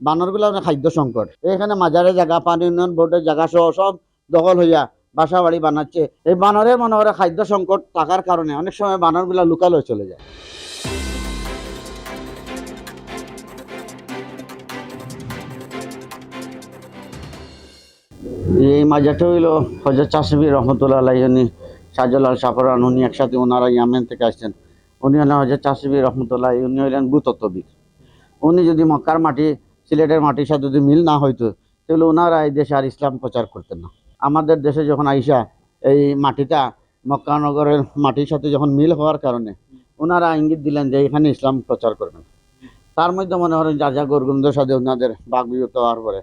বানরগুলো খাদ্য সংকট। এখানে মাজারে জায়গা, পানি উন্নয়ন বোর্ডের জায়গা সহ সব দখল হইয়া বাসা বাড়ি বানাচ্ছে। এই বানরের মনে করে খাদ্য সংকট থাকার কারণে অনেক সময় বানরগুলা লুকালয়ে চলে যায়। এই মাজারটা হইল হজরত চাষবি রহমতুল্লাহ আলাইহি, উনি শাহজালাল সাফরান, উনি একসাথে ওনারা ইয়ামেন থেকে আসছেন। উনি হলেন হজরত চাষবি রহমতুল্লাহ, উনি হইলেন ভূতত্ত্ববিদ। উনি যদি মক্কার মাটি সিলেটের মাটির সাথে যদি মিল না হইতো তাহলে ওনারা এই দেশে আর ইসলাম প্রচার করতেন না। আমাদের দেশে যখন আইসা এই মাটিটা মক্কানগরের মাটির সাথে যখন মিল হওয়ার কারণে ওনারা ইঙ্গিত দিলেন যে এখানে ইসলাম প্রচার করবেন। তার মধ্যে মনে করেন যা যা গরগুন্দের সাথে ওনাদের বাক বিভক্ত হওয়ার পরে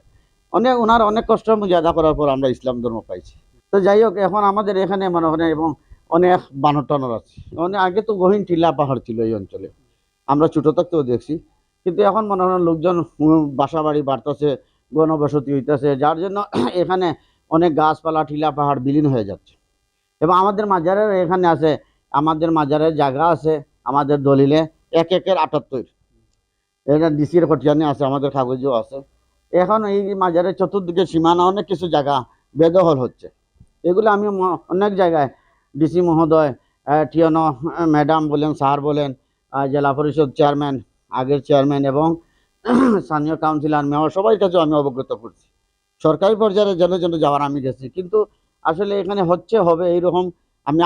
ওনার অনেক কষ্ট মুজাহাদা করার পর আমরা ইসলাম ধর্ম পাইছি। তো যাই হোক, এখন আমাদের এখানে মনে করেন এবং অনেক বানর টানর আছে। অনেক আগে তো গহীন টিলা পাহাড় ছিল এই অঞ্চলে, আমরা ছোটো থাকতেও দেখছি। কিন্তু এখন মনে করেন লোকজন বাসা বাড়ি বাড়তেছে, গণবসতি হইতেছে, যার জন্য এখানে অনেক গাছপালা টিলা পাহাড় বিলীন হয়ে যাচ্ছে। এবং আমাদের মাজারের এখানে আছে, আমাদের মাজারের জায়গা আছে আমাদের দলিলে 1 একের 78, এটা ডিসির খতিয়ানে আছে, আমাদের কাগজও আছে। এখন এই মাজারের চতুর্দিকে সীমানা অনেক কিছু জায়গা বেদখল হচ্ছে। এগুলো আমি অনেক জায়গায় ডিসি মহোদয়, টিয়নো ম্যাডাম বলেন, স্যার বলেন, জেলা পরিষদ চেয়ারম্যান, আগের চেয়ারম্যান এবং স্থানীয় কাউন্সিলর, মেয়র সবাই কাছেও আমি অবগত করছি। সরকারি পর্যায়ে যেন যাওয়ার আমি গেছি, কিন্তু আসলে এখানে হবে এইরকম আমি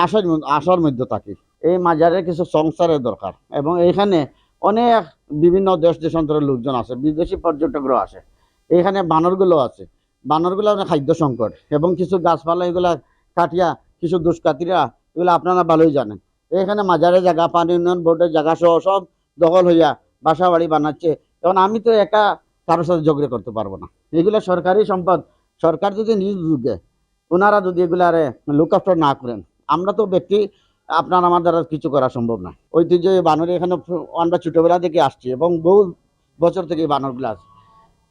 আশার মধ্যে থাকি। এই মাজারের কিছু সংস্কারের দরকার এবং এইখানে অনেক বিভিন্ন দেশান্তরের লোকজন আছে, বিদেশি পর্যটকরাও আসে। এখানে বানরগুলো আছে, বানরগুলো খাদ্য সংকট এবং কিছু গাছপালা এগুলা কাটিয়া কিছু দুষ্কাতিরা, এগুলো আপনারা ভালোই জানেন। এখানে মাজারের জায়গা, পানি উন্নয়ন বোর্ডের জায়গা সহ সব দখল হইয়া বাসা বাড়ি বানাচ্ছে। এখন আমি তো একা কারোর সাথে ঝগড়া করতে পারবো না। এগুলো সরকারি সম্পদ, সরকার যদি নিজ যুগে ওনারা যদি এগুলারে লুক আফটার না করেন, আমরা তো ব্যক্তি আপনার আমার দ্বারা কিছু করা সম্ভব না। ঐতিহ্য বানর এখানে আমরা ছোটবেলা থেকে আসছি এবং বহু বছর থেকে এই বানরগুলো আছে।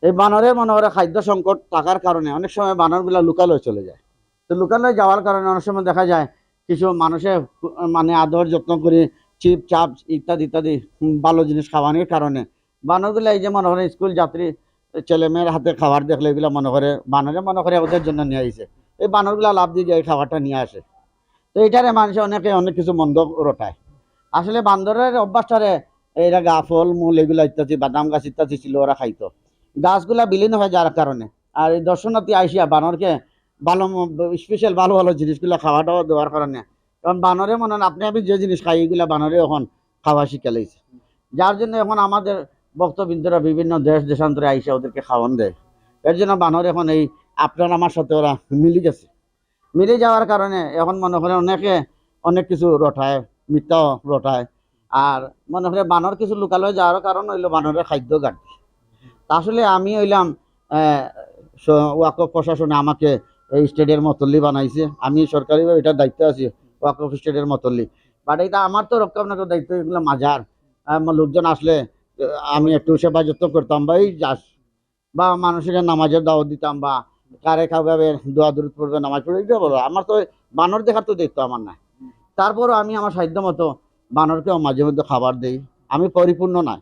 এই বানরের মনে করে খাদ্য সংকট থাকার কারণে অনেক সময় বানরগুলো লুকালয়ে চলে যায়। তো লুকালয়ে যাওয়ার কারণে অনেক সময় দেখা যায় কিছু মানুষের মানে আদর যত্ন করে চিপ চাপ ইত্যাদি ইত্যাদি ভালো জিনিস খাওয়ানোর কারণে বানরগুলো এই যে মনে করে স্কুল যাত্রী ছেলে মেয়ের হাতে খাবার দেখলে এগুলো মনে করে ওদের জন্য নিয়ে আসে। এই বানরগুলো লাভ দিয়ে এই খাবারটা নিয়ে আসে। তো এটারে মানুষে অনেক কিছু মন্দ রটায়। আসলে বান্দরের অভ্যাসটারে এরা গা ফল মূল এগুলা ইত্যাদি বাদাম গাছ ইত্যাদি ছিল, ওরা খাইতো। গাছগুলা বিলীন হয়ে যাওয়ার কারণে আর এই দর্শনার্থী আইসিয়া বানরকে ভালো স্পেশাল ভালো ভালো জিনিসগুলো খাওয়া দাওয়া দেওয়ার কারণে কারণ বানরে মনে হয় আপনি আমি যে জিনিস খাই এগুলা বানরে এখন খাওয়া শিখে লাইছে। যার জন্য এখন আমাদের ভক্তবৃন্দরা বিভিন্ন দেশান্তরে আইসা ওদেরকে খাওয়ান দেয়। এর জন্য বানর এখন এই আপনার আমার সাথে ওরা মিলে যাওয়ার কারণে এখন মনে করে অনেক কিছু রটায়, মিথ্যাও রটায়। আর মনে করে বানর কিছু লুকালয়ে যাওয়ার কারণ হইলো বানরের খাদ্য ঘাটতি। আসলে আমি হইলাম ওয়াকফ প্রশাসনে আমাকে এই স্টেটের মতল্লি বানাইছে, আমি সরকারিভাবে এটার দায়িত্ব আছি ওয়াকফ স্টেটের মতল্লি। বাট এটা আমার তো রক্ষণাবেক্ষণের দায়িত্ব, এগুলো মাজার লোকজন আসলে আমি একটু সেবা যত্ন করতাম বা এই যাস বা মানুষের নামাজের দাওয়াত দিতাম বা কারে খাবে দোয়া দূর পড়বে নামাজ পড়বে, এটা বলো আমার তো বানর দেখার তো দায়িত্ব আমার নাই। তারপরও আমি আমার সাধ্য মতো বানরকেও মাঝে মধ্যে খাবার দিই। আমি পরিপূর্ণ নয়,